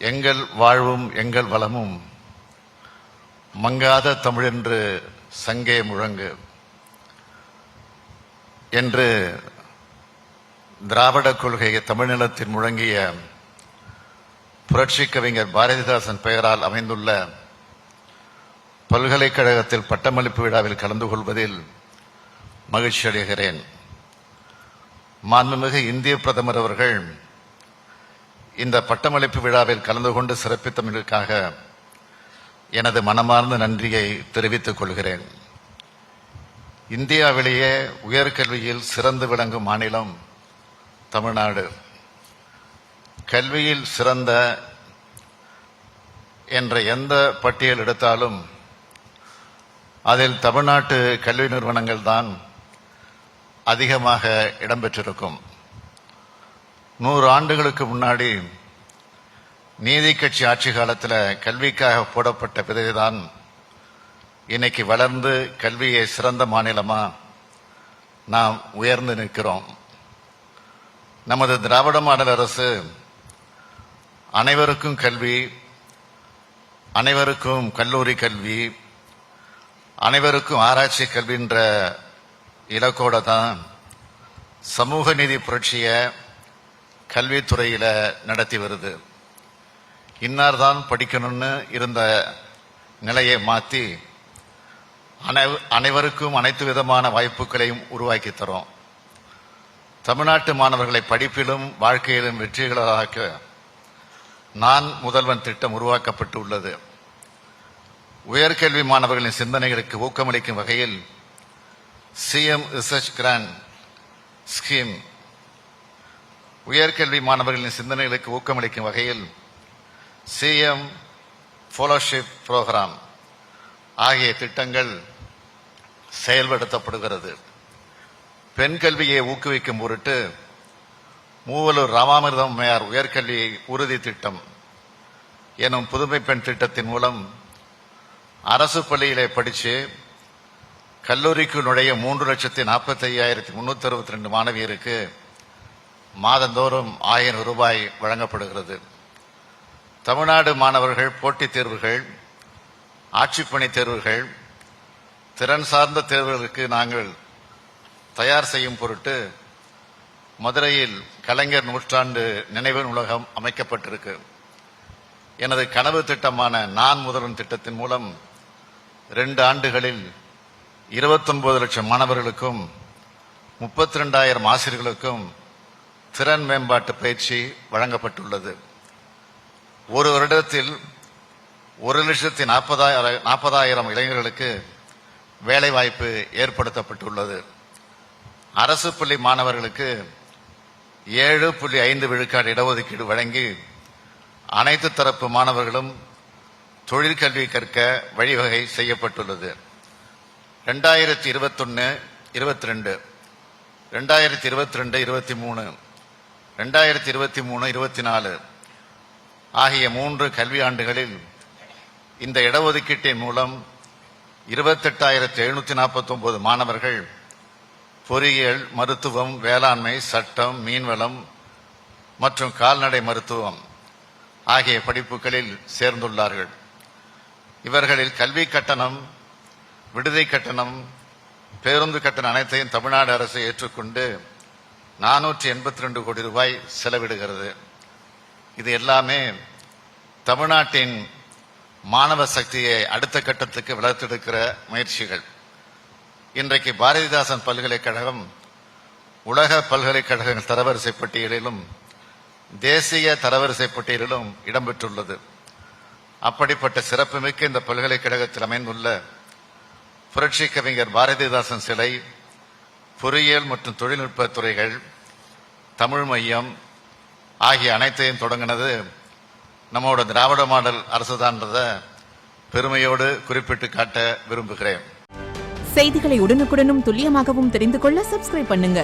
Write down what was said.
எங்கள் வாழ்வும் எங்கள் வளமும் மங்காத தமிழென்று சங்கே முழங்கு என்று திராவிட கொள்கையை தமிழ்நிலத்தில் முழங்கிய புரட்சி கவிஞர் பாரதிதாசன் பெயரால் அமைந்துள்ள பல்கலைக்கழகத்தில் பட்டமளிப்பு விழாவில் கலந்து கொள்வதில் மகிழ்ச்சி அடைகிறேன். மாண்புமிகு இந்திய பிரதமர் அவர்கள் இந்த பட்டமளிப்பு விழாவில் கலந்து கொண்டு சிறப்பித்தமைக்காக எனது மனமார்ந்த நன்றியை தெரிவித்துக் கொள்கிறேன். இந்தியாவிலேயே உயர்கல்வியில் சிறந்து விளங்கும் மாநிலம் தமிழ்நாடு. கல்வியில் சிறந்த என்ற எந்த பட்டியல் எடுத்தாலும் அதில் தமிழ்நாட்டு கல்வி நிறுவனங்கள் தான் அதிகமாக இடம்பெற்றிருக்கும். 100 ஆண்டுகளுக்கு முன்னாடி நீதி கட்சி ஆட்சி காலத்தில் கல்விக்காக போடப்பட்ட விதைதான் இன்னைக்கு வளர்ந்து கல்வியை சிறந்த மாநிலமா நாம் உயர்ந்து நிற்கிறோம். நமது திராவிட மாடல் அரசு அனைவருக்கும் கல்வி, அனைவருக்கும் கல்லூரி கல்வி, அனைவருக்கும் ஆராய்ச்சி கல்வின்ற இலக்கோட தான் சமூக நீதி புரட்சிய கல்வித்துறையில நடத்தி வருது. இன்னார் தான் படிக்கணும்னு இருந்த நிலையை மாற்றி அனைவருக்கும் அனைத்து விதமான வாய்ப்புகளையும் உருவாக்கி தரோம். தமிழ்நாட்டு மாணவர்களை படிப்பிலும் வாழ்க்கையிலும் வெற்றிகளாக்க நான் முதல்வன் திட்டம் உருவாக்கப்பட்டு உள்ளது. உயர்கல்வி மாணவர்களின் சிந்தனைகளுக்கு ஊக்கமளிக்கும் வகையில் சிஎம் ரிசர்ச் கிராண்ட் ஸ்கீம், உயர்கல்வி மாணவர்களின் சிந்தனைகளுக்கு ஊக்கமளிக்கும் வகையில் சிஎம் ஃபெலோஷிப் புரோகிராம் ஆகிய திட்டங்கள் செயல்படுத்தப்படுகிறது. பெண் கல்வியை ஊக்குவிக்கும் பொருட்டு மூவலூர் ராமாமிர்தம் அம்மையார் உயர்கல்வி உறுதி திட்டம் எனும் புதுமை பெண் திட்டத்தின் மூலம் அரசு பள்ளியிலே படித்து கல்லூரிக்கு நுழைய 3,45,362 மாணவியருக்கு மாதந்தோறும் 1000 ரூபாய் வழங்கப்படுகிறது. தமிழ்நாடு மாணவர்கள் போட்டித் தேர்வுகள், ஆட்சிப்பணி தேர்வுகள், திறன் சார்ந்த தேர்வுகளுக்கு நாங்கள் தயார் செய்யும் பொருட்டு மதுரையில் கலைஞர் நூற்றாண்டு நினைவு நூலகம் அமைக்கப்பட்டிருக்கு. எனது கனவு திட்டமான நான் முதல்வன் திட்டத்தின் மூலம் 2 ஆண்டுகளில் 29 லட்சம் மாணவர்களுக்கும் 32,000 ஆசிரியர்களுக்கும் திறன் மேம்பாட்டு பயிற்சி வழங்கப்பட்டுள்ளது. ஒரு வருடத்தில் 1,40,000 இளைஞர்களுக்கு வேலைவாய்ப்பு ஏற்படுத்தப்பட்டுள்ளது. அரசு பள்ளி மாணவர்களுக்கு 7.5 விழுக்காடு இடஒதுக்கீடு வழங்கி அனைத்து தரப்பு மாணவர்களும் தொழிற்கல்வி கற்க வழிவகை செய்யப்பட்டுள்ளது. 2021-22, 2022-23, 2023-24 ஆகிய 3 கல்வி ஆண்டுகளில் இந்த இடஒதுக்கீட்டின் மூலம் 28,749 மாணவர்கள் பொறியியல், மருத்துவம், வேளாண்மை, சட்டம், மீன்வளம் மற்றும் கால்நடை மருத்துவம் ஆகிய படிப்புகளில் சேர்ந்துள்ளார்கள். இவர்களில் கல்வி கட்டணம், விடுதி கட்டணம், பேருந்து கட்டணம் அனைத்தையும் தமிழ்நாடு அரசு ஏற்றுக்கொண்டு 482 கோடி ரூபாய் செலவிடுகிறது. இது எல்லாமே தமிழ்நாட்டின் மாணவ சக்தியை அடுத்த கட்டத்துக்கு வளர்த்தெடுக்கிற முயற்சிகள். இன்றைக்கு பாரதிதாசன் பல்கலைக்கழகம் உலக பல்கலைக்கழகங்கள் தரவரிசை பட்டியலிலும் தேசிய தரவரிசை பட்டியலிலும் இடம்பெற்றுள்ளது. அப்படிப்பட்ட சிறப்புமிக்க இந்த பல்கலைக்கழகத்தில் அமைந்துள்ள புரட்சி கவிஞர் பாரதிதாசன் சிலை, பொறியியல் மற்றும் தொழில்நுட்ப துறைகள், தமிழ் மையம் ஆகிய அனைத்தையும் தொடங்கினது நம்மோட திராவிட மாடல் அரசுதான்றதை பெருமையோடு குறிப்பிட்டு காட்ட விரும்புகிறேன். செய்திகளை உடனுக்குடனும் துல்லியமாகவும் தெரிந்து கொள்ள சப்ஸ்கிரைப் பண்ணுங்க.